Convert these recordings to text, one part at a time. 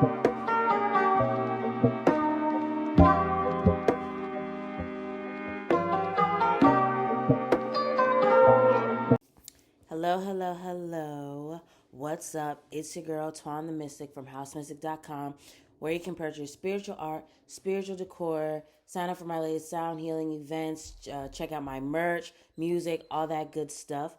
Hello, hello, hello. What's up? It's your girl, Twan the Mystik from housemystik.com, where you can purchase spiritual art, spiritual decor, sign up for my latest sound healing events, check out my merch, music, all that good stuff.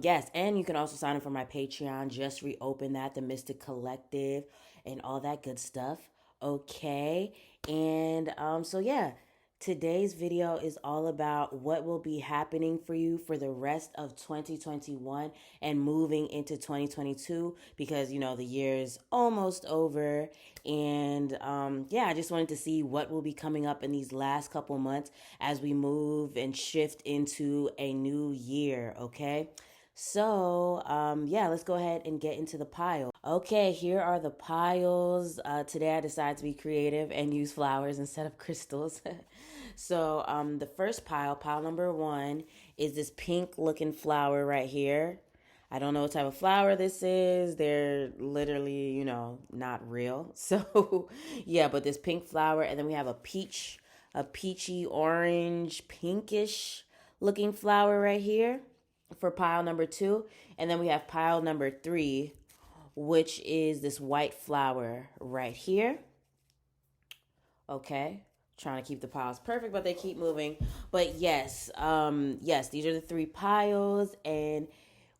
Yes, and you can also sign up for my Patreon. Just reopen that, the Mystik Collective, and all that good stuff. Okay, and so yeah, today's video is all about what will be happening for you for the rest of 2021 and moving into 2022 because the year is almost over. And yeah, I just wanted to see what will be coming up in these last couple months as we move and shift into a new year. Okay. So, yeah, let's go ahead and get into the pile. Okay, here are the piles. Today I decided to be creative and use flowers instead of crystals. So, the first pile number one, is this pink looking flower right here. I don't know what type of flower this is. They're literally, not real. So, yeah, but this pink flower, and then we have a peachy orange, pinkish looking flower right here for pile number two. And then we have pile number three, which is this white flower right here. Okay. Trying to keep the piles perfect, but they keep moving. But yes, yes, these are the three piles. And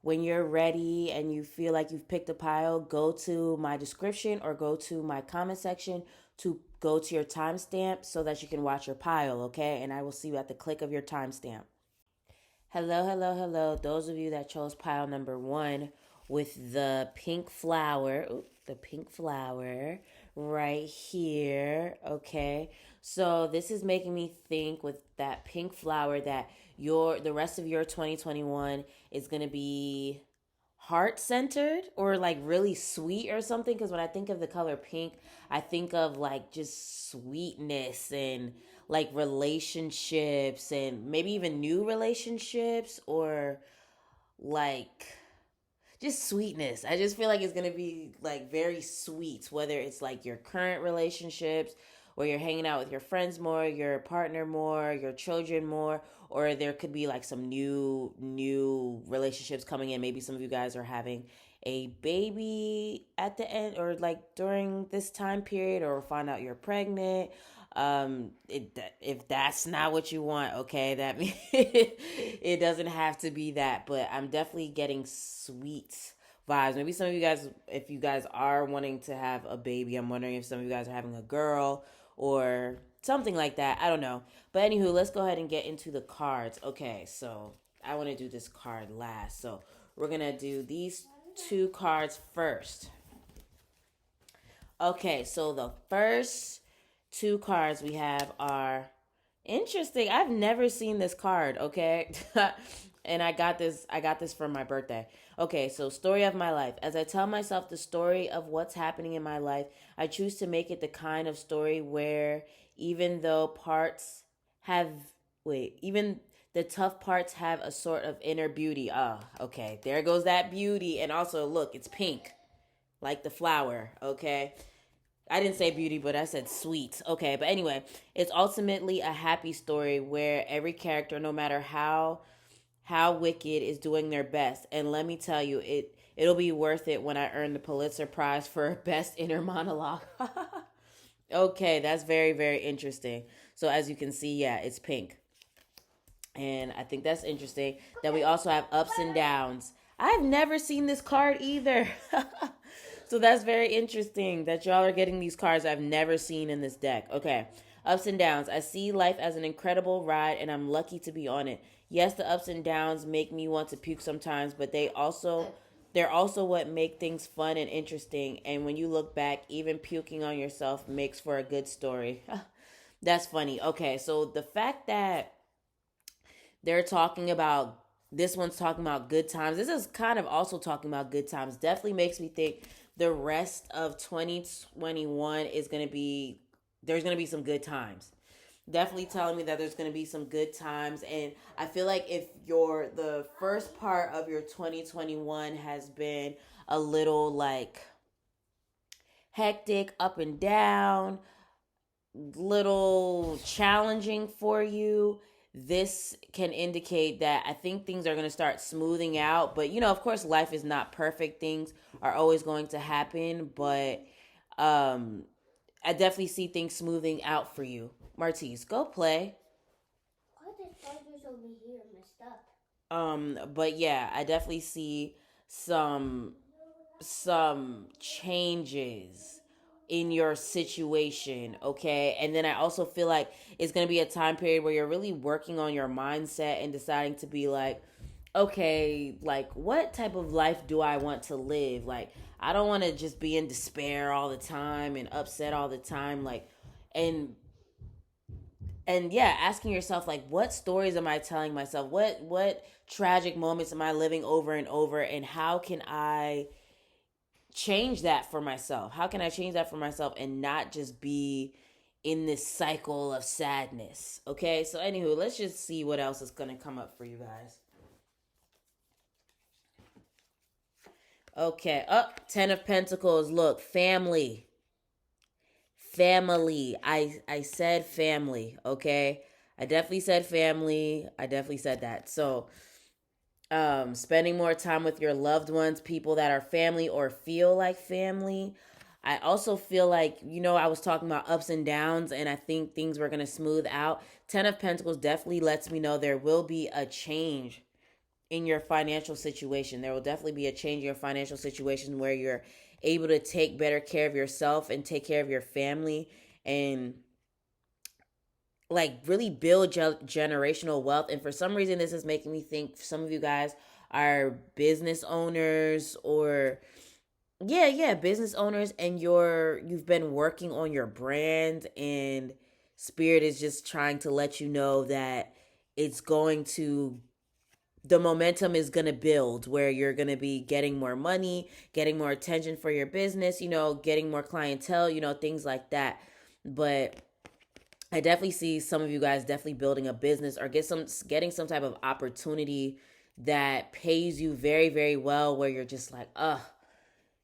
when you're ready and you feel like you've picked a pile, go to my description or go to my comment section to go to your timestamp so that you can watch your pile, okay? And I will see you at the click of your timestamp. Hello, hello, hello. Those of you that chose pile number one with the pink flower, the pink flower right here. Okay. So this is making me think with that pink flower that the rest of your 2021 is going to be heart centered or like really sweet or something, because when I think of the color pink, I think of like just sweetness and like relationships and maybe even new relationships, or like just sweetness. I just feel like it's gonna be like very sweet, whether it's like your current relationships, where you're hanging out with your friends more, your partner more, your children more, or there could be like some new relationships coming in. Maybe some of you guys are having a baby at the end or like during this time period, or find out you're pregnant. If that's not what you want, okay, that means it doesn't have to be that, but I'm definitely getting sweet vibes. Maybe some of you guys, if you guys are wanting to have a baby, I'm wondering if some of you guys are having a girl or something like that. I don't know. But anywho, let's go ahead and get into the cards. Okay, so I want to do this card last. So we're going to do these two cards first. Okay, so the first two cards we have are interesting. I've never seen this card, okay? And I got this for my birthday. Okay, so story of my life. As I tell myself the story of what's happening in my life, I choose to make it the kind of story where even though parts have even the tough parts have a sort of inner beauty. Ah, okay. There goes that beauty. And also, look, it's pink like the flower, okay? I didn't say beauty, but I said sweet. Okay, but anyway, it's ultimately a happy story where every character, no matter how wicked, is doing their best. And let me tell you, it'll be worth it when I earn the Pulitzer Prize for best inner monologue. Okay, that's very very interesting. So as you can see, yeah, it's pink. And I think that's interesting that we also have ups and downs. I've never seen this card either. So that's very interesting that y'all are getting these cards I've never seen in this deck. Okay. Ups and downs. I see life as an incredible ride and I'm lucky to be on it. Yes, the ups and downs make me want to puke sometimes, but they're also what make things fun and interesting. And when you look back, even puking on yourself makes for a good story. That's funny. Okay, so the fact that they're talking about this one's talking about good times. This is kind of also talking about good times. Definitely makes me think the rest of 2021 is going to be there's going to be some good times. Definitely telling me that there's going to be some good times, and I feel like if the first part of your 2021 has been a little like hectic, up and down, little challenging for you, this can indicate that I think things are going to start smoothing out. But, of course, life is not perfect. Things are always going to happen. But um, I definitely see things smoothing out for you. Martise, go play. Why are the chargers over here messed up? But yeah, I definitely see some some changes in your situation, okay? And then I also feel like it's going to be a time period where you're really working on your mindset and deciding to be like, okay, like what type of life do I want to live? Like I don't want to just be in despair all the time and upset all the time, like, and yeah, asking yourself like what stories am I telling myself? What tragic moments am I living over and over, and how can I change that for myself? How can I change that for myself and not just be in this cycle of sadness? Okay, so anywho, let's just see what else is gonna come up for you guys. Okay, up, 10 of Pentacles. Look, family. Family. I said family, okay? I definitely said family. I definitely said that. So spending more time with your loved ones, people that are family or feel like family. I also feel like, I was talking about ups and downs, and I think things were going to smooth out. 10 of Pentacles definitely lets me know there will be a change in your financial situation. There will definitely be a change in your financial situation where you're able to take better care of yourself and take care of your family, and like really build generational wealth. And for some reason this is making me think some of you guys are business owners, or yeah, business owners, and you've been working on your brand, and spirit is just trying to let you know that it's going to the momentum is going to build, where you're going to be getting more money, getting more attention for your business, getting more clientele, things like that. But I definitely see some of you guys definitely building a business, or getting some type of opportunity that pays you very, very well, where you're just like,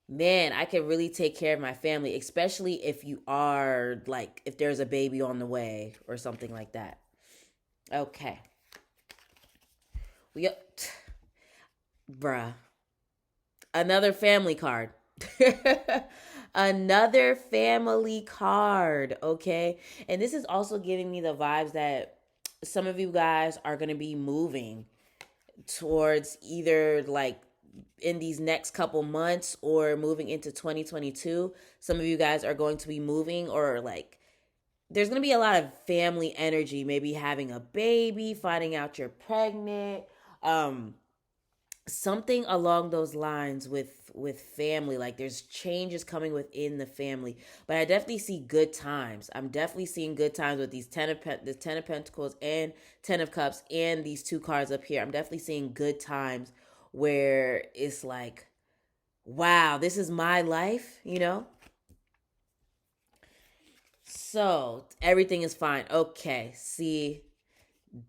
man, I can really take care of my family, especially if you are like, if there's a baby on the way or something like that. Okay. We bruh. Another family card. Another family card, okay? And this is also giving me the vibes that some of you guys are going to be moving towards either like in these next couple months or moving into 2022. Some of you guys are going to be moving, or like there's going to be a lot of family energy, maybe having a baby, finding out you're pregnant, um something along those lines with family. Like there's changes coming within the family, but I definitely see good times. I'm definitely seeing good times with these the 10 of Pentacles and 10 of Cups and these two cards up here. I'm definitely seeing good times where it's like, wow, this is my life. So everything is fine. Okay, see,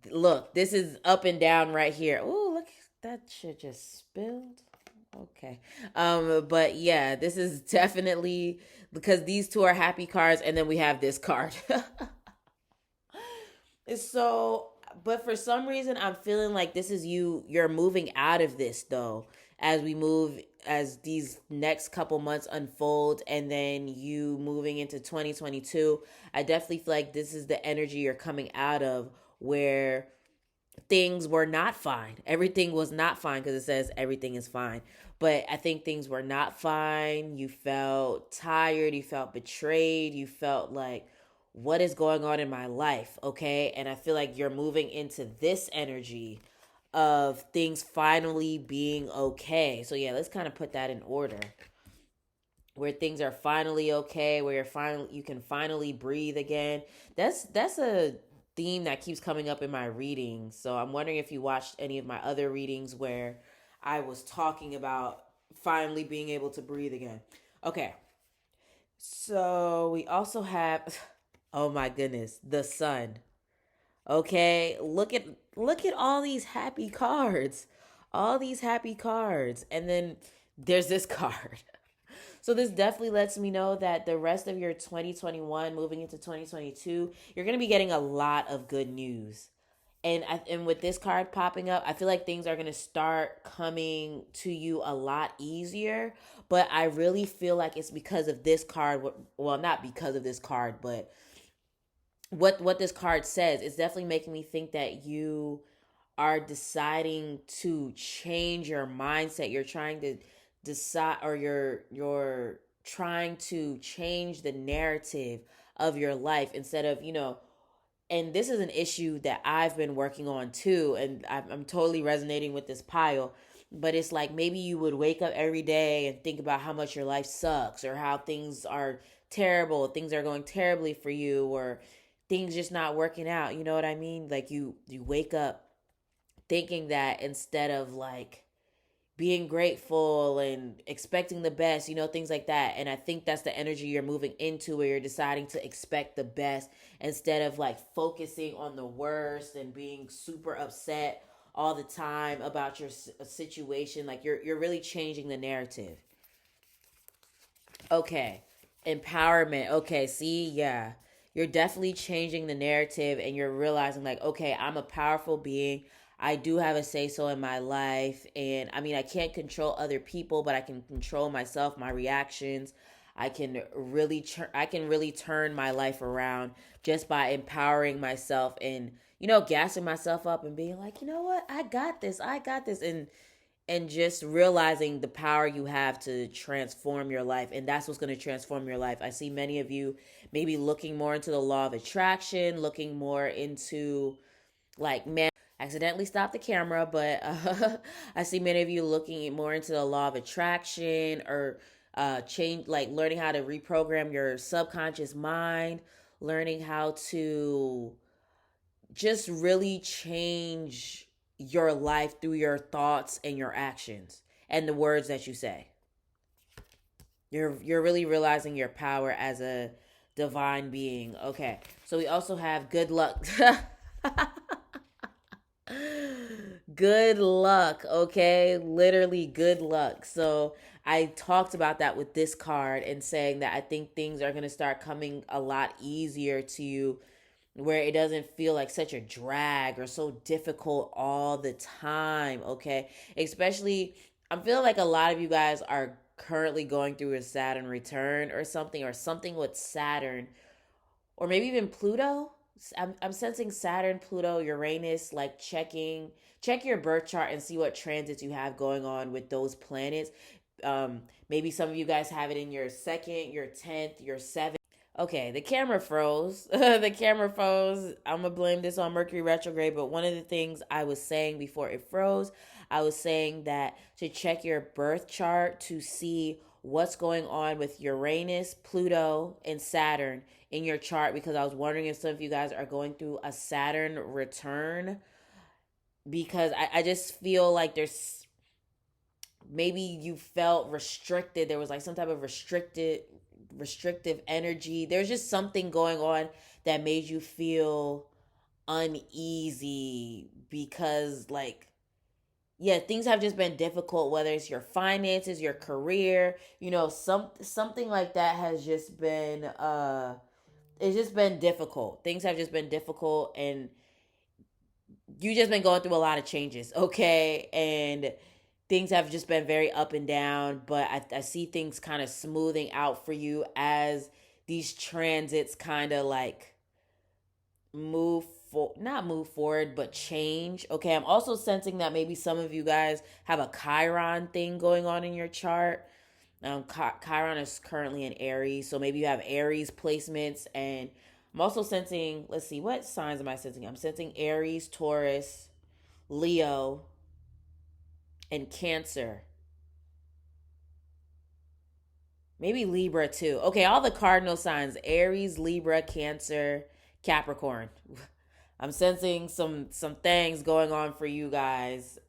look, this is up and down right here. Oh, look, that shit just spilled. Okay. But yeah, this is definitely because these two are happy cards, and then we have this card. So, but for some reason I'm feeling like this is you're moving out of this though, as these next couple months unfold, and then you moving into 2022. I definitely feel like this is the energy you're coming out of, where things were not fine. Everything was not fine, because it says everything is fine. But I think things were not fine. You felt tired. You felt betrayed. You felt like, what is going on in my life? Okay. And I feel like you're moving into this energy of things finally being okay. So yeah, let's kind of put that in order, where things are finally okay, where you can finally breathe again. That's a theme that keeps coming up in my readings. So I'm wondering if you watched any of my other readings where I was talking about finally being able to breathe again. Okay. So we also have oh my goodness, the sun. Okay, look at all these happy cards. All these happy cards. And then there's this card. So this definitely lets me know that the rest of your 2021 moving into 2022, you're going to be getting a lot of good news. And with this card popping up, I feel like things are going to start coming to you a lot easier, but I really feel like it's because of this card. Well, not because of this card, but what this card says. It's definitely making me think that you are deciding to change your mindset. You're trying to decide, or you're trying to change the narrative of your life instead of, and this is an issue that I've been working on too, and I'm totally resonating with this pile. But it's like maybe you would wake up every day and think about how much your life sucks, or how things are terrible, things are going terribly for you, or things just not working out. You know what I mean? Like you wake up thinking that, instead of like being grateful and expecting the best, things like that. And I think that's the energy you're moving into, where you're deciding to expect the best instead of like focusing on the worst and being super upset all the time about your situation. Like you're really changing the narrative. Okay. Empowerment. Okay, see, yeah. You're definitely changing the narrative, and you're realizing like, okay, I'm a powerful being. I do have a say so in my life, and I mean, I can't control other people, but I can control myself, my reactions. I can really turn my life around just by empowering myself and, gassing myself up and being like, "You know what? I got this. I got this." And just realizing the power you have to transform your life, and that's what's going to transform your life. I see many of you maybe looking more into the law of attraction, looking more into like, man, accidentally stopped the camera, but I see many of you looking more into the law of attraction, or change, like learning how to reprogram your subconscious mind, learning how to just really change your life through your thoughts and your actions and the words that you say. You're really realizing your power as a divine being. Okay. So we also have good luck. Good luck, okay? Literally good luck. So I talked about that with this card, and saying that I think things are going to start coming a lot easier to you, where it doesn't feel like such a drag or so difficult all the time, okay? Especially, I'm feeling like a lot of you guys are currently going through a Saturn return or something with Saturn, or maybe even Pluto. I'm sensing Saturn, Pluto, Uranus, like check your birth chart and see what transits you have going on with those planets. Maybe some of you guys have it in your second, your 10th, your seventh. Okay, the camera froze. The camera froze. I'm gonna blame this on Mercury retrograde, but one of the things I was saying before it froze, I was saying that to check your birth chart to see what's going on with Uranus, Pluto, and Saturn in your chart, because I was wondering if some of you guys are going through a Saturn return, because I just feel like there's, maybe you felt restricted. There was like some type of restrictive energy. There's just something going on that made you feel uneasy, because like, yeah, things have just been difficult, whether it's your finances, your career, something like that has just been it's just been difficult. Things have just been difficult, and you just been going through a lot of changes, okay? And things have just been very up and down, but I see things kind of smoothing out for you as these transits kind of like not move forward, but change. Okay, I'm also sensing that maybe some of you guys have a Chiron thing going on in your chart. Chiron is currently in Aries, so maybe you have Aries placements. And I'm also sensing, let's see, what signs am I sensing? I'm sensing Aries, Taurus, Leo, and Cancer. Maybe Libra too. Okay, all the cardinal signs: Aries, Libra, Cancer, Capricorn. I'm sensing some things going on for you guys.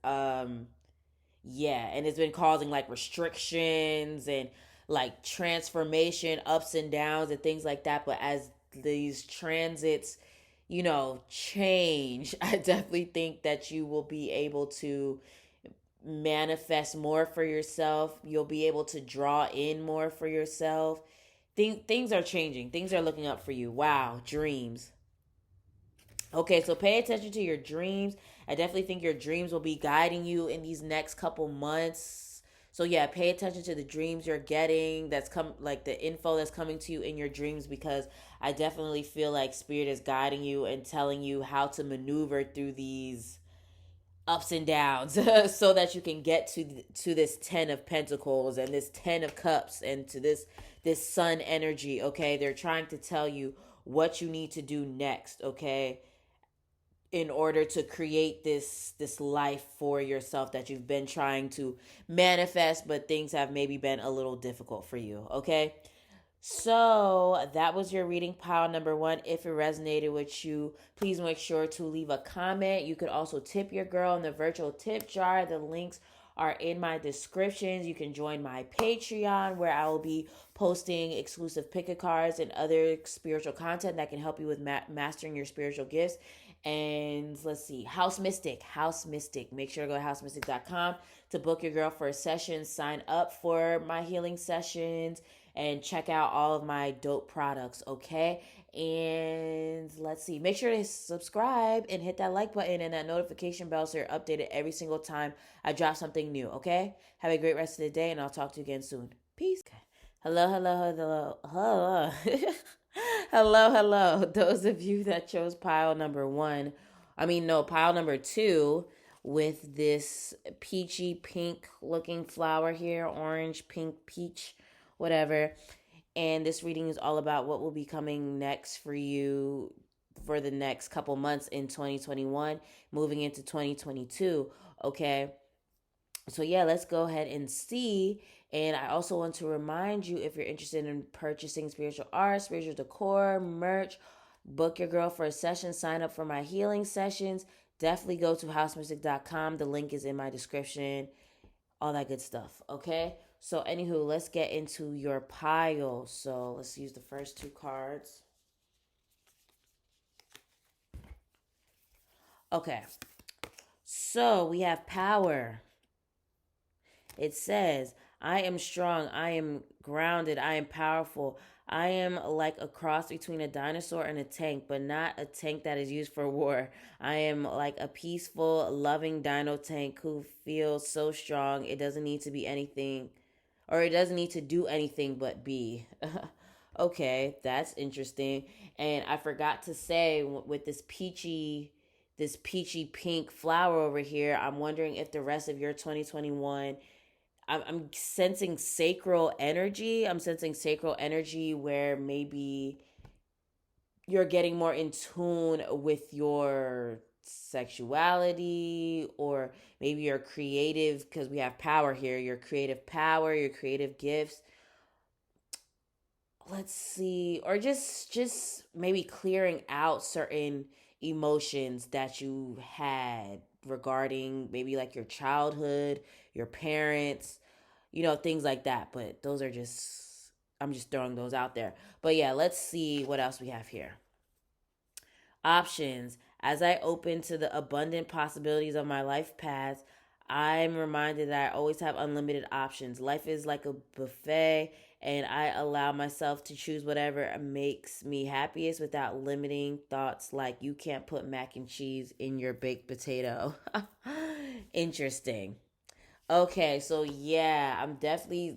Yeah, and it's been causing like restrictions and like transformation, ups and downs and things like that. But as these transits, change, I definitely think that you will be able to manifest more for yourself. You'll be able to draw in more for yourself. Things are changing. Things are looking up for you. Wow, dreams. Okay, so pay attention to your dreams. I definitely think your dreams will be guiding you in these next couple months. So yeah, pay attention to the dreams you're getting. That's come like the info that's coming to you in your dreams, because I definitely feel like spirit is guiding you and telling you how to maneuver through these ups and downs so that you can get to this 10 of pentacles and this 10 of cups and to this sun energy. Okay, they're trying to tell you what you need to do next, okay, in order to create this life for yourself that you've been trying to manifest, but things have maybe been a little difficult for you. Okay, so that was your reading pile number one. If it resonated with you, please make sure to leave a comment. You could also tip your girl in the virtual tip jar. The links are in my descriptions. You can join my Patreon, where I will be posting exclusive pick a cards and other spiritual content that can help you with mastering your spiritual gifts. And let's see, House Mystik. Make sure to go to housemystik.com to book your girl for a session. Sign up for my healing sessions and check out all of my dope products, okay? And let's see, make sure to subscribe and hit that like button and that notification bell so you're updated every single time I drop something new, okay? Have a great rest of the day, and I'll talk to you again soon. Peace. Okay. Hello. Hello. Those of you that chose pile number one, pile number two, with this peachy pink looking flower here, orange, pink, peach, whatever. And this reading is all about what will be coming next for you for the next couple months in 2021, moving into 2022. Okay. So, yeah, let's go ahead and see. And I also want to remind you, if you're interested in purchasing spiritual art, spiritual decor, merch, book your girl for a session, sign up for my healing sessions, definitely go to housemystik.com. The link is in my description, all that good stuff. Okay. So, anywho, let's get into your pile. So, let's use the first two cards. Okay. So, we have power. It says, I am strong, I am grounded, I am powerful. I am like a cross between a dinosaur and a tank, but not a tank that is used for war. I am like a peaceful, loving dino tank who feels so strong it doesn't need to be anything, or it doesn't need to do anything but be. Okay, that's interesting. And I forgot to say, with this peachy pink flower over here, I'm wondering if the rest of your 2021, I'm sensing sacral energy. I'm sensing sacral energy where maybe you're getting more in tune with your sexuality, or maybe your creative, because we have power here, your creative power, your creative gifts. Let's see, or just maybe clearing out certain emotions that you had regarding maybe like your childhood, your parents, things like that. But those are just, I'm just throwing those out there. But yeah, let's see what else we have here. Options. As I open to the abundant possibilities of my life paths, I'm reminded that I always have unlimited options. Life is like a buffet, and I allow myself to choose whatever makes me happiest without limiting thoughts like you can't put mac and cheese in your baked potato. Interesting. Okay, so yeah, I'm definitely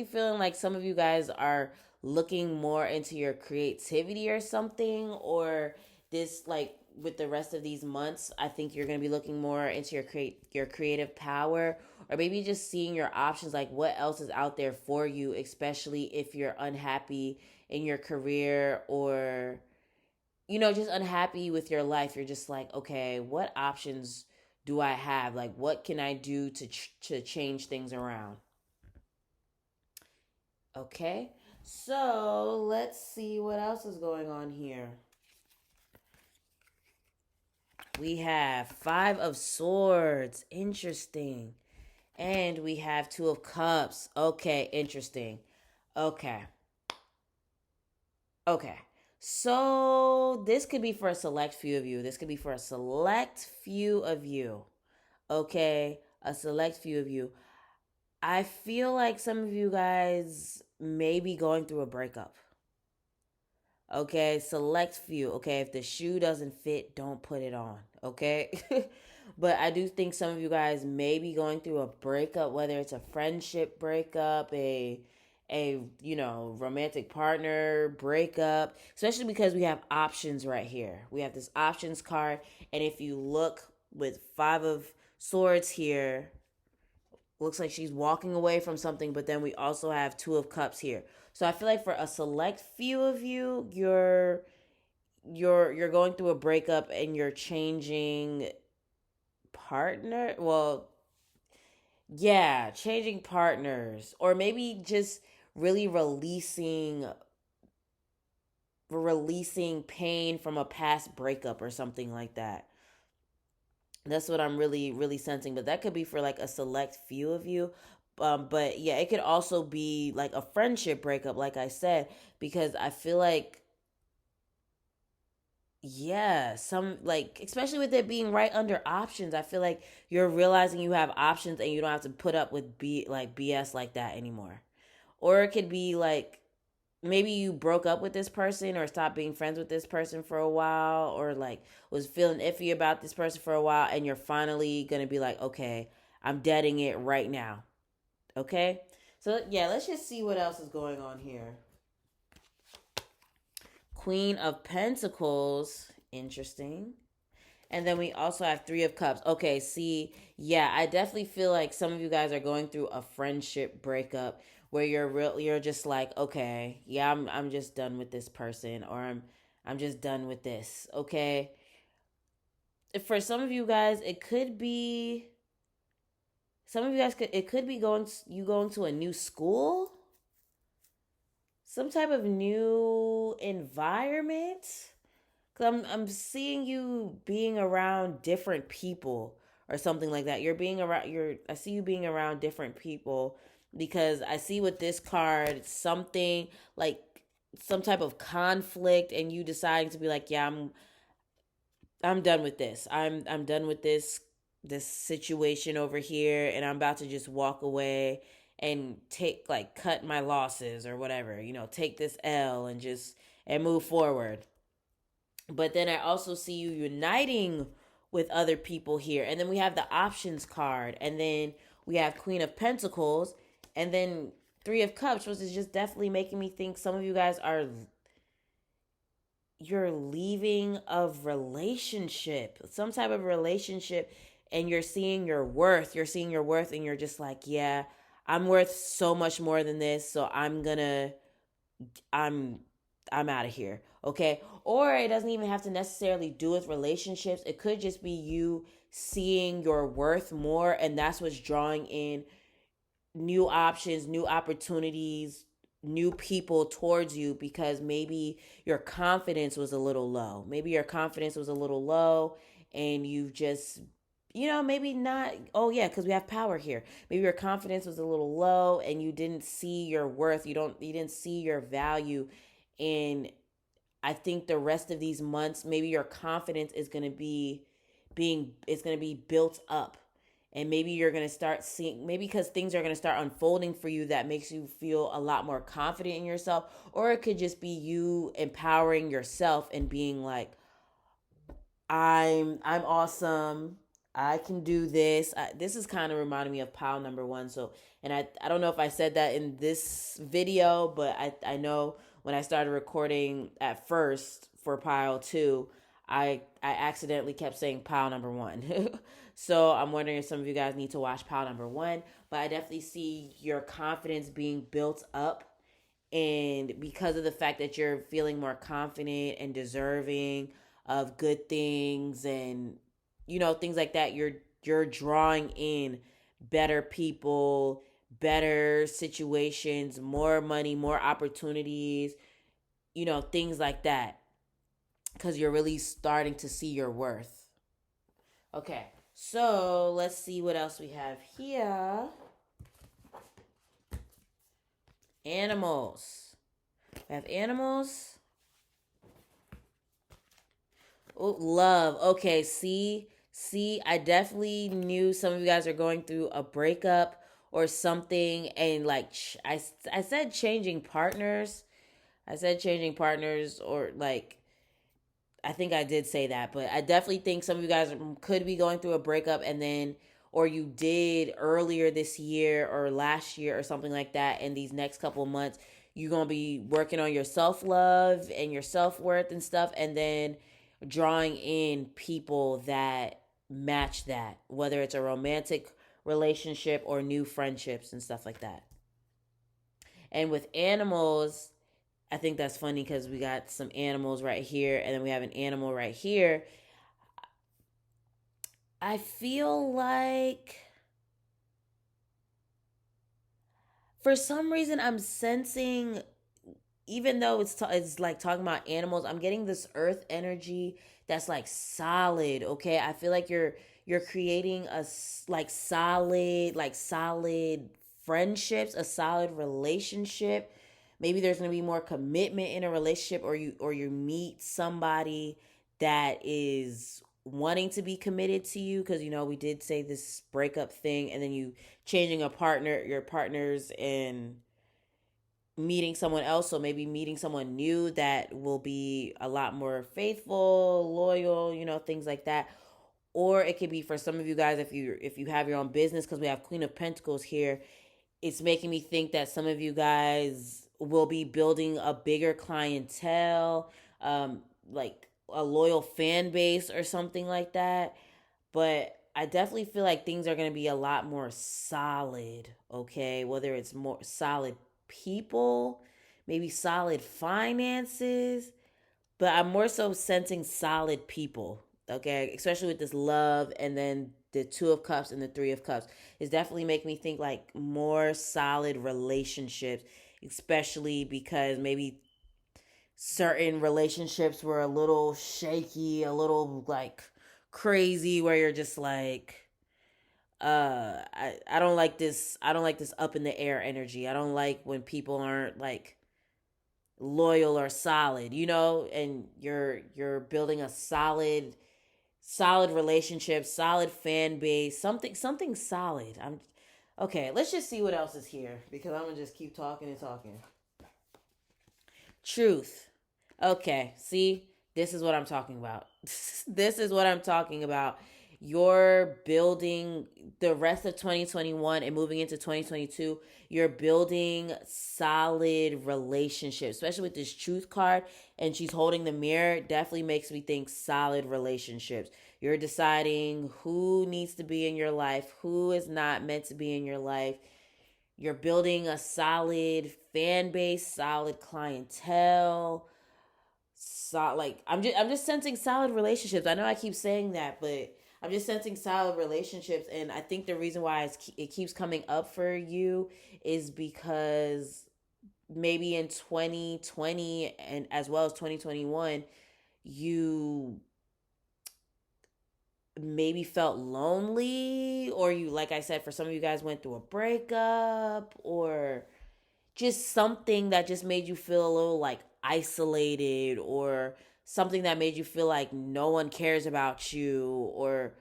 feeling like some of you guys are looking more into your creativity or something, or this, like, with the rest of these months, I think you're going to be looking more into your creative power, or maybe just seeing your options, like what else is out there for you, especially if you're unhappy in your career, or just unhappy with your life. You're just like, okay, what options do I have? Like, what can I do to change things around? Okay, so let's see what else is going on here. We have Five of Swords. Interesting. And we have Two of Cups. Okay, interesting. Okay. Okay. So this could be for a select few of you. Okay. A select few of you. I feel like some of you guys may be going through a breakup. Okay, select few. Okay, if the shoe doesn't fit, don't put it on. Okay, but I do think some of you guys may be going through a breakup, whether it's a friendship breakup, a romantic partner breakup, especially because we have options right here. We have this options card, and if you look with five of swords here, looks like she's walking away from something, but then we also have two of cups here. So I feel like for a select few of you, you're going through a breakup and you're changing partner. Well, yeah, changing partners, or maybe just really releasing pain from a past breakup or something like that. That's what I'm really sensing, but that could be for like a select few of you. But yeah, it could also be like a friendship breakup, like I said, because I feel like, yeah, some like, especially with it being right under options, I feel like you're realizing you have options and you don't have to put up with BS like that anymore. Or it could be like maybe you broke up with this person or stopped being friends with this person for a while, or like was feeling iffy about this person for a while, and you're finally gonna be like, okay, I'm deading it right now. Okay, so yeah, let's just see what else is going on here. Queen of Pentacles, interesting. And then we also have Three of Cups. Okay, see, yeah, I definitely feel like some of you guys are going through a friendship breakup where you're just like, okay, yeah, I'm just done with this person, or I'm just done with this. Okay. For some of you guys, it could be some of you guys could it could be going to a new school, some type of new environment. Cause I'm seeing you being around different people or something like that. I see you being around different people, because I see with this card something like some type of conflict, and you deciding to be like, yeah, I'm done with this. I'm done with this situation over here, and I'm about to just walk away and take like cut my losses or whatever. Take this L and just and move forward. But then I also see you uniting with other people here. And then we have the options card. And then we have Queen of Pentacles. And then Three of Cups, which is just definitely making me think some of you guys you're leaving a relationship, some type of relationship, and you're seeing your worth. You're seeing your worth, and you're just like, yeah, I'm worth so much more than this. So I'm I'm out of here. Okay. Or it doesn't even have to necessarily do with relationships. It could just be you seeing your worth more, and that's what's drawing in new options, new opportunities, new people towards you, because maybe your confidence was a little low. Maybe your confidence was a little low, and you've just maybe not. Oh yeah, because we have power here. Maybe your confidence was a little low, and you didn't see your worth. You didn't see your value. And I think the rest of these months, maybe your confidence is going to be it's going to be built up. And maybe you're going to start seeing, maybe because things are going to start unfolding for you, that makes you feel a lot more confident in yourself. Or it could just be you empowering yourself and being like, I'm awesome. I can do this. This is kind of reminding me of pile number one. So, and I don't know if I said that in this video, but I know when I started recording at first for pile two, I accidentally kept saying pile number one. So I'm wondering if some of you guys need to watch pile number one. But I definitely see your confidence being built up, and because of the fact that you're feeling more confident and deserving of good things, and things like that, you're drawing in better people, better situations, more money, more opportunities, things like that, because you're really starting to see your worth. Okay, so let's see what else we have here. Animals. We have animals. Oh, love. Okay, see, See, I definitely knew some of you guys are going through a breakup or something, and like I said, changing partners. I said changing partners, or like I think I did say that, but I definitely think some of you guys could be going through a breakup, and then, or you did earlier this year or last year or something like that. In these next couple of months, you're going to be working on your self love and your self worth and stuff, and then drawing in people that match that, whether it's a romantic relationship or new friendships and stuff like that. And with animals, I think that's funny because we got some animals right here and then we have an animal right here. I feel like for some reason I'm sensing, even though it's like talking about animals, I'm getting this earth energy that's like solid. Okay, I feel like you're creating like solid friendships, a solid relationship. Maybe there's going to be more commitment in a relationship, or you meet somebody that is wanting to be committed to you, because we did say this breakup thing, and then you changing your partners, and meeting someone else. So maybe meeting someone new that will be a lot more faithful, loyal, things like that. Or it could be for some of you guys, if you have your own business, because we have Queen of Pentacles here. It's making me think that some of you guys will be building a bigger clientele, like a loyal fan base or something like that. But I definitely feel like things are going to be a lot more solid, okay? Whether it's more solid people, maybe solid finances, but I'm more so sensing solid people, okay? Especially with this love, and then the Two of Cups and the Three of Cups. It's definitely making me think like more solid relationships, especially because maybe certain relationships were a little shaky, a little like crazy, where you're just like, I don't like this. I don't like this up in the air energy. I don't like when people aren't like loyal or solid, and you're building a solid relationship, solid fan base, something solid. I'm okay. Let's just see what else is here, because I'm gonna just keep talking and talking. Truth. Okay, see, this is what I'm talking about. This is what I'm talking about. You're building the rest of 2021 and moving into 2022. You're building solid relationships, especially with this truth card. And she's holding the mirror. Definitely makes me think solid relationships. You're deciding who needs to be in your life, who is not meant to be in your life. You're building a solid fan base, solid clientele. So like I'm just sensing solid relationships. I know I keep saying that, but I'm just sensing solid relationships, and I think the reason why it keeps coming up for you is because maybe in 2020 and as well as 2021, you maybe felt lonely, or you, like I said, for some of you guys went through a breakup, or just something that just made you feel a little like isolated, or something that made you feel like no one cares about you, or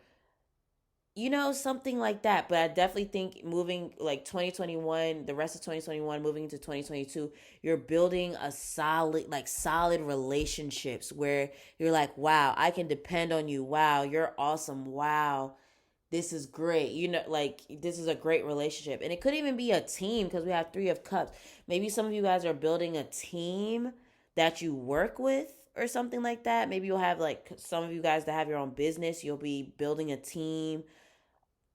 something like that. But I definitely think moving like 2021, the rest of 2021, moving into 2022, you're building a solid relationships where you're like, wow, I can depend on you. Wow, you're awesome. Wow, this is great. Like this is a great relationship. And it could even be a team, because we have Three of Cups. Maybe some of you guys are building a team that you work with or something like that. Maybe you'll have like some of you guys that have your own business, you'll be building a team.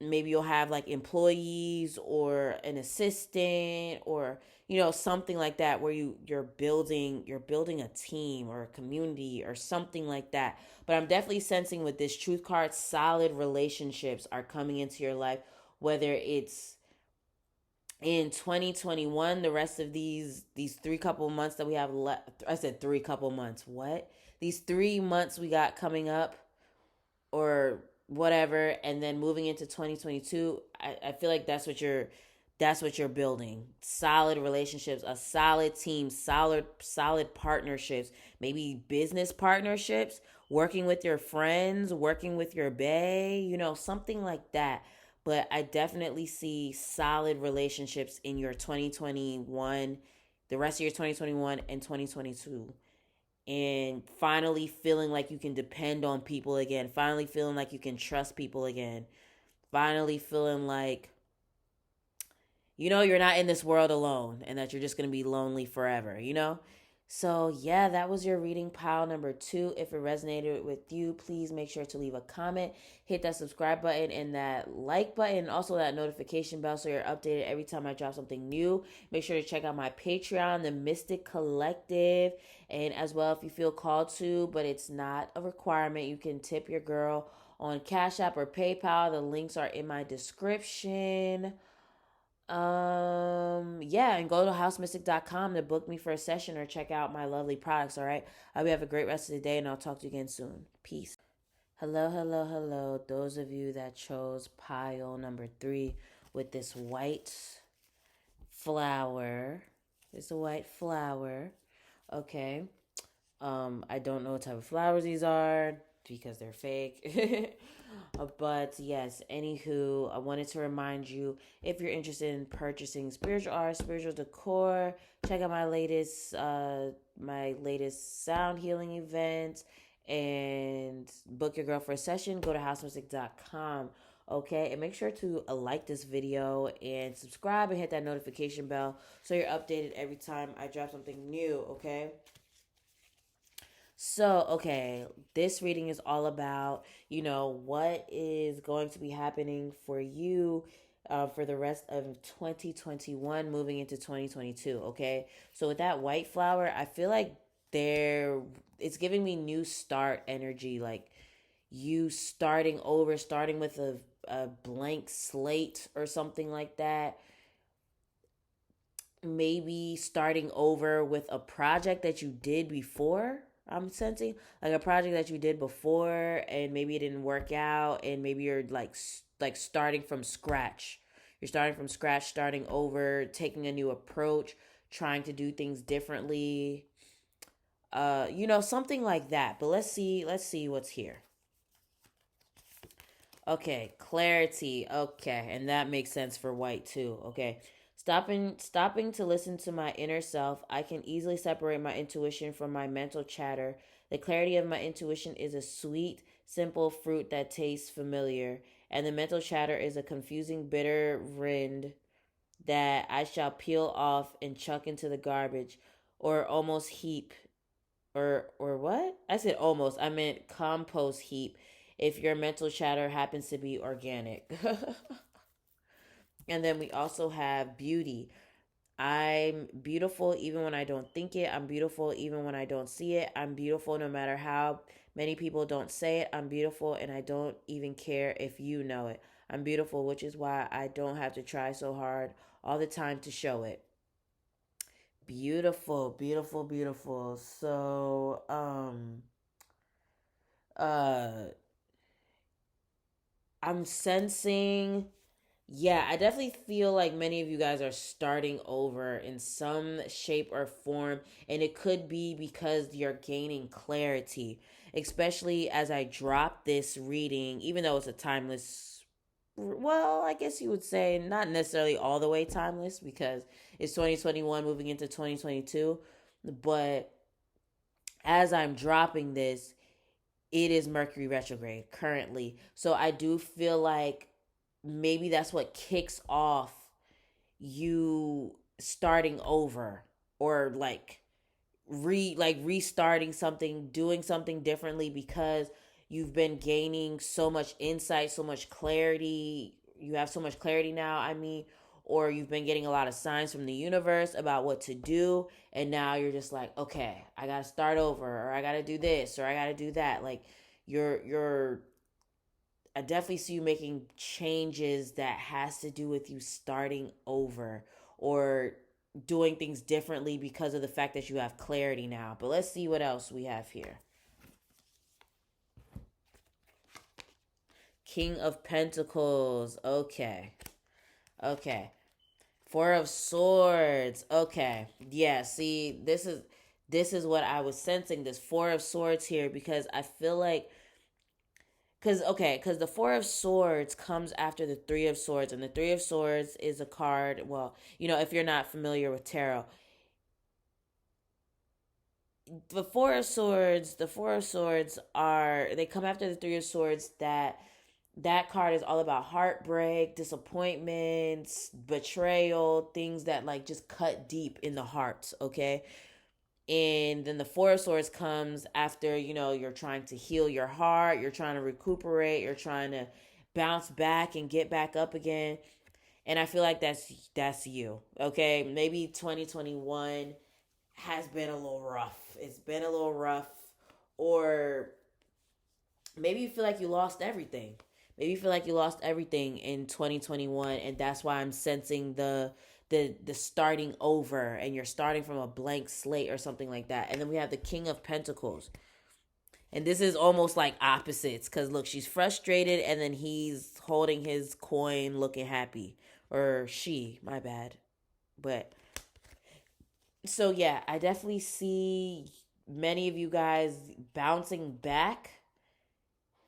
Maybe you'll have like employees or an assistant, or something like that, where you're building a team or a community or something like that. But I'm definitely sensing with this truth card, solid relationships are coming into your life, whether it's in 2021, the rest of these three couple months that we have left. I said three couple months. What? These 3 months we got coming up, or whatever, and then moving into 2022, I feel like that's what you're building. Solid relationships, a solid team, solid partnerships, maybe business partnerships, working with your friends, working with your bae, something like that. But I definitely see solid relationships in your 2021, the rest of your 2021 and 2022. And finally feeling like you can depend on people again, finally feeling like you can trust people again, finally feeling like you're not in this world alone and that you're just going to be lonely forever. So, yeah, that was your reading pile number 2. If it resonated with you, please make sure to leave a comment, hit that subscribe button and that like button, and also that notification bell so you're updated every time I drop something new. Make sure to check out my Patreon, the Mystik Collective, and as well, if you feel called to, but it's not a requirement, you can tip your girl on Cash App or PayPal. The links are in my description. Yeah, and go to housemystik.com to book me for a session or check out my lovely products. All right, I hope you have a great rest of the day, and I'll talk to you again soon. Peace. Hello, hello, hello. Those of you that chose pile number 3 with this white flower. It's a white flower. Okay. I don't know what type of flowers these are because they're fake. But yes, anywho, I wanted to remind you, if you're interested in purchasing spiritual art, spiritual decor, check out my latest sound healing event and book your girl for a session. Go to housemystik.com. Okay, and make sure to like this video and subscribe and hit that notification bell so you're updated every time I drop something new. Okay. So, okay, this reading is all about, what is going to be happening for you for the rest of 2021 moving into 2022, okay? So, with that white flower, I feel like it's giving me new start energy, like you starting over, starting with a blank slate or something like that. Maybe starting over with a project that you did before. I'm sensing like a project that you did before and maybe it didn't work out, and maybe you're like starting from scratch. You're starting from scratch, starting over, taking a new approach, trying to do things differently. Something like that. But let's see what's here. Okay, clarity. Okay, and that makes sense for white too. Okay. Stopping to listen to my inner self, I can easily separate my intuition from my mental chatter. The clarity of my intuition is a sweet, simple fruit that tastes familiar, and the mental chatter is a confusing, bitter rind that I shall peel off and chuck into the garbage, or almost heap, or what? I said almost. I meant compost heap if your mental chatter happens to be organic. And then we also have beauty. I'm beautiful even when I don't think it. I'm beautiful even when I don't see it. I'm beautiful no matter how many people don't say it. I'm beautiful and I don't even care if you know it. I'm beautiful, which is why I don't have to try so hard all the time to show it. Beautiful, beautiful, beautiful. So, uh I'm sensing, yeah, I definitely feel like many of you guys are starting over in some shape or form, and it could be because you're gaining clarity, especially as I drop this reading, even though it's a timeless, well, I guess you would say not necessarily all the way timeless because it's 2021 moving into 2022, but as I'm dropping this, it is Mercury retrograde currently. So I do feel like maybe that's what kicks off you starting over, or restarting something, doing something differently because you've been gaining so much insight, so much clarity. You have so much clarity now, I mean, or you've been getting a lot of signs from the universe about what to do, and now you're just like, okay, I got to start over, or I got to do this, or I got to do that. Like you're I definitely see you making changes that has to do with you starting over or doing things differently because of the fact that you have clarity now. But let's see what else we have here. King of Pentacles. Okay. Okay. Four of Swords. Okay. Yeah, see, This is what I was sensing, this Four of Swords here, because I feel like, because the Four of Swords comes after the Three of Swords, and the Three of Swords is a card. Well, if you're not familiar with tarot, the Four of Swords are, they come after the Three of Swords. That card is all about heartbreak, disappointments, betrayal, things that like just cut deep in the heart, okay? And then the Four of Swords comes after, you're trying to heal your heart, you're trying to recuperate, you're trying to bounce back and get back up again. And I feel like that's you. Okay? Maybe 2021 has been a little rough. It's been a little rough, or maybe you feel like you lost everything. Maybe you feel like you lost everything in 2021, and that's why I'm sensing the starting over, and you're starting from a blank slate or something like that. And then we have the King of Pentacles. And this is almost like opposites, cuz look, she's frustrated and then he's holding his coin looking happy, or she, my bad. But so yeah, I definitely see many of you guys bouncing back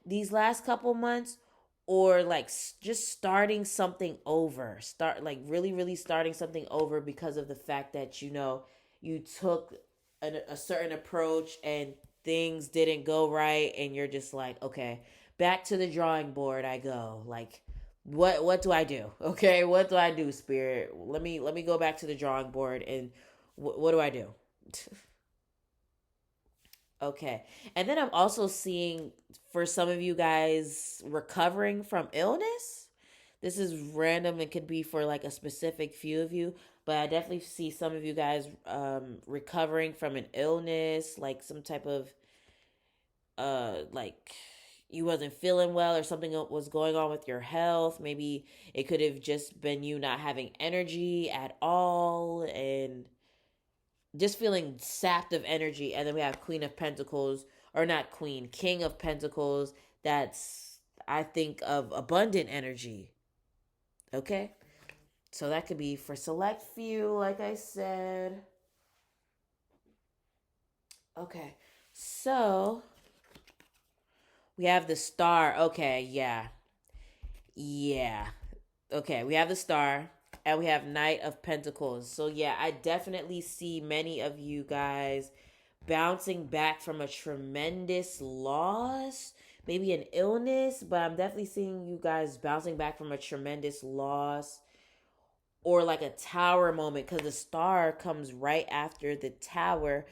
these last couple months, or like just starting something over, start like really really starting something over, because of the fact that you took a certain approach and things didn't go right, and you're just like, okay, back to the drawing board I go. Like, what do I do? Okay, what do I do, spirit? Let me go back to the drawing board, and what do I do? Okay. And then I'm also seeing, for some of you guys, recovering from illness. This is random. It could be for like a specific few of you, but I definitely see some of you guys recovering from an illness, like some type of like you wasn't feeling well, or something was going on with your health. Maybe it could have just been you not having energy at all, and just feeling sapped of energy. And then we have Queen of Pentacles, or not Queen, King of Pentacles. That's, I think, of abundant energy. Okay? So that could be for select few, like I said. Okay. So we have the Star. Okay, yeah. Yeah. Okay, we have the Star. And we have Knight of Pentacles. So yeah, I definitely see many of you guys bouncing back from a tremendous loss, maybe an illness, but I'm definitely seeing you guys bouncing back from a tremendous loss, or like a tower moment, because the Star comes right after the Tower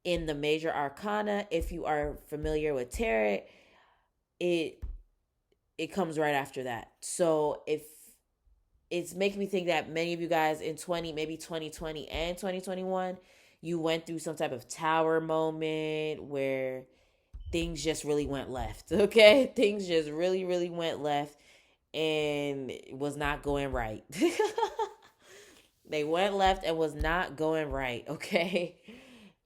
in the major arcana. If you are familiar with tarot, it it comes right after that. So if it's making me think that many of you guys in 2020 and 2021, you went through some type of tower moment where things just really went left. Okay, things just really really went left, and it was not going right. They went left and was not going right. Okay,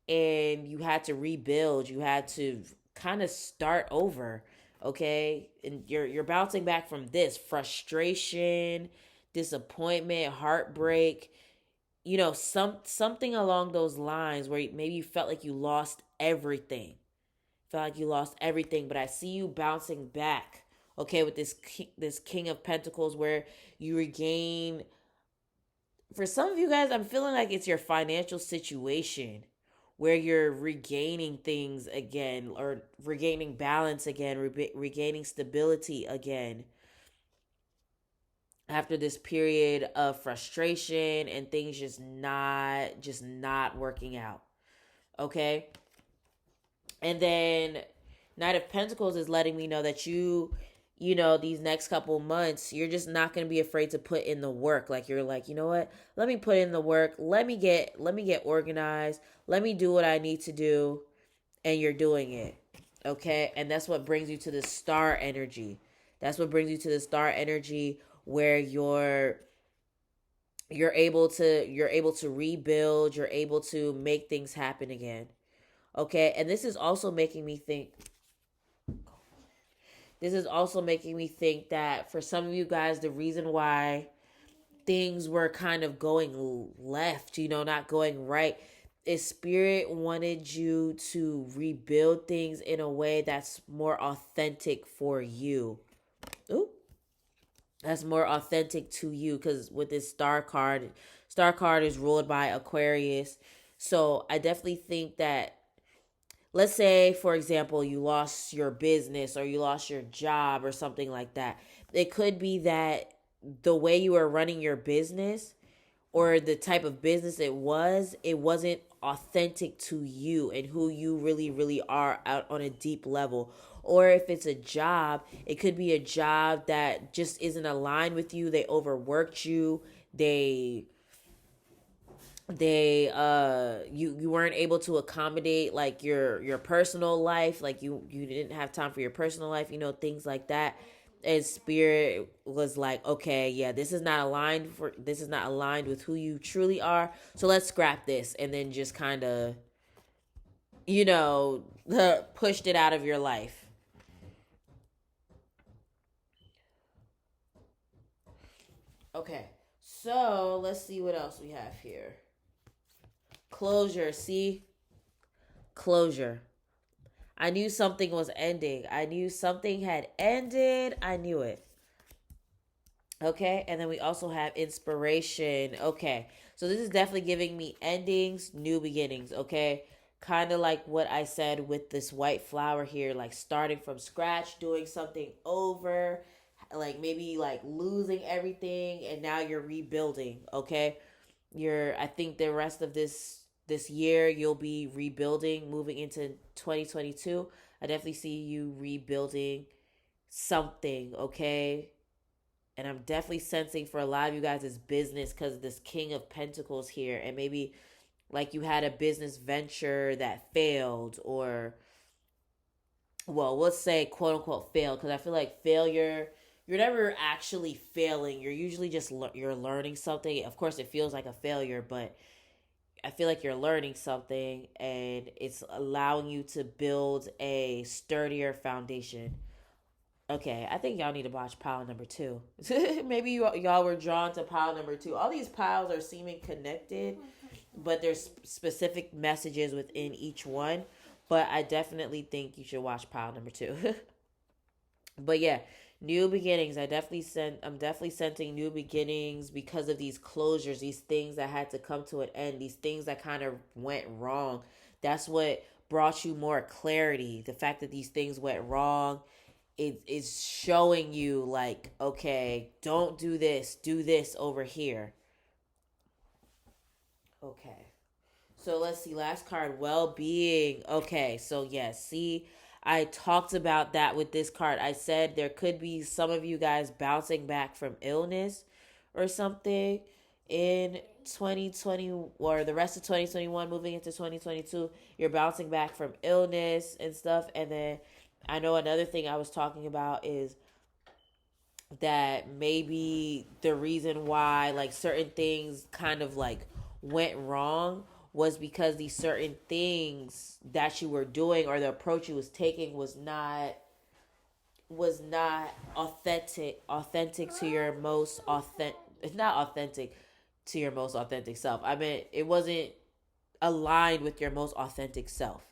and you had to rebuild, you had to kind of start over. Okay, and you're bouncing back from this frustration, disappointment, heartbreak, something along those lines, where maybe you felt like you lost everything. Felt like you lost everything, but I see you bouncing back. Okay, with this King of Pentacles, where you regain. For some of you guys, I'm feeling like it's your financial situation, where you're regaining things again, or regaining balance again, regaining stability again, after this period of frustration and things just not working out. Okay? And then Knight of Pentacles is letting me know that these next couple months, you're just not going to be afraid to put in the work. Like, you're like, you know what? Let me put in the work. Let me get organized. Let me do what I need to do, and you're doing it. Okay? And that's what brings you to the Star energy. That's what brings you to the Star energy, where you're able to rebuild, you're able to make things happen again. Okay? And this is also making me think that for some of you guys, the reason why things were kind of going left, not going right, is spirit wanted you to rebuild things in a way that's more authentic for you. Ooh, that's more authentic to you, because with this star card is ruled by Aquarius. So I definitely think that, let's say for example you lost your business or you lost your job or something like that. It could be that the way you were running your business, or the type of business it wasn't authentic to you and who you really are out on a deep level. Or if it's a job, it could be a job that just isn't aligned with you. They overworked you. You weren't able to accommodate like your personal life, like you didn't have time for your personal life, things like that. And spirit was like, okay, yeah, this is not aligned with who you truly are, so let's scrap this, and then just kind of you know pushed it out of your life. Okay, so let's see what else we have here. Closure. See, closure. I knew something was ending. I knew something had ended. I knew it. Okay. And then we also have inspiration. Okay. So this is definitely giving me endings, new beginnings. Okay. Kind of like what I said with this white flower here, like starting from scratch, doing something over, like maybe like losing everything and now you're rebuilding. Okay. I think the rest of this year you'll be rebuilding, moving into 2022. I definitely see you rebuilding something. Okay. And I'm definitely sensing for a lot of you guys is business, because this King of Pentacles here, and maybe like you had a business venture that failed, or well, let's say quote unquote failed, because I feel like failure, you're never actually failing. You're usually just you're learning something. Of course it feels like a failure, but I feel like you're learning something and it's allowing you to build a sturdier foundation. Okay, I think y'all need to watch pile number two. Maybe y'all were drawn to pile number two. All these piles are seeming connected, but there's specific messages within each one. But I definitely think you should watch pile number two. But yeah, new beginnings. I'm definitely sensing new beginnings because of these closures, these things that had to come to an end, these things that kind of went wrong. That's what brought you more clarity. The fact that these things went wrong, it is showing you like, okay, don't do this over here. Okay. So let's see. Last card, well being. Okay. So, yes. See, I talked about that with this card. I said there could be some of you guys bouncing back from illness or something in 2020, or the rest of 2021, moving into 2022. You're bouncing back from illness and stuff. And then I know another thing I was talking about is that maybe the reason why like certain things kind of like went wrong was because these certain things that you were doing or the approach you was taking was not authentic to your most authentic. It's not authentic to your most authentic self. I mean, it wasn't aligned with your most authentic self.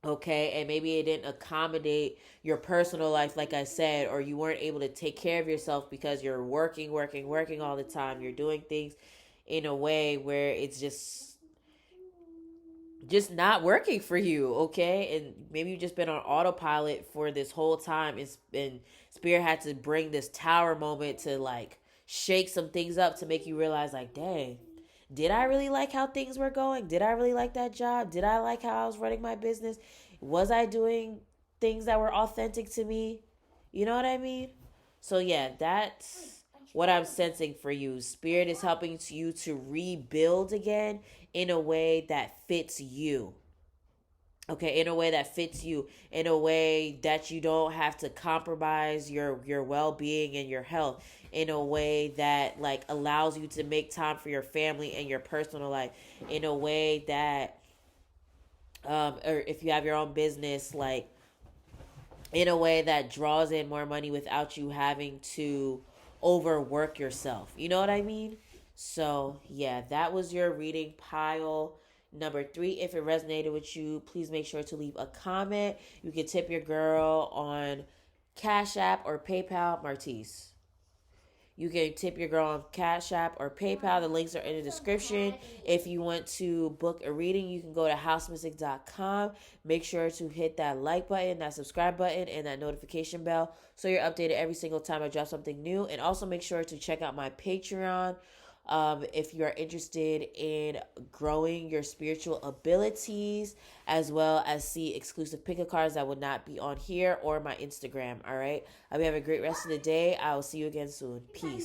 Okay, and maybe it didn't accommodate your personal life, like I said, or you weren't able to take care of yourself because you're working all the time. You're doing things in a way where it's just not working for you. Okay, and maybe you've just been on autopilot for this whole time. It's been Spirit had to bring this tower moment to like shake some things up to make you realize, like, dang, did I really like how things were going? Did I really like that job? Did I like how I was running my business? Was I doing things that were authentic to me? You know what I mean? So yeah, that's what I'm sensing for you. Spirit is helping you to rebuild again in a way that fits you. Okay, in a way that fits you, in a way that you don't have to compromise your well-being and your health, in a way that like allows you to make time for your family and your personal life, in a way that or if you have your own business, like in a way that draws in more money without you having to overwork yourself. You know what I mean? So, yeah, that was your reading pile Number 3, if it resonated with you, please make sure to leave a comment. You can tip your girl on Cash App or PayPal, Martise. You can tip your girl on Cash App or PayPal. The links are in the description. If you want to book a reading, you can go to housemystic.com. Make sure to hit that like button, that subscribe button, and that notification bell so you're updated every single time I drop something new. And also make sure to check out my Patreon. If you are interested in growing your spiritual abilities, as well as see exclusive pick-up cards that will not be on here or my Instagram. All right. I hope you have a great rest of the day. I will see you again soon. Peace.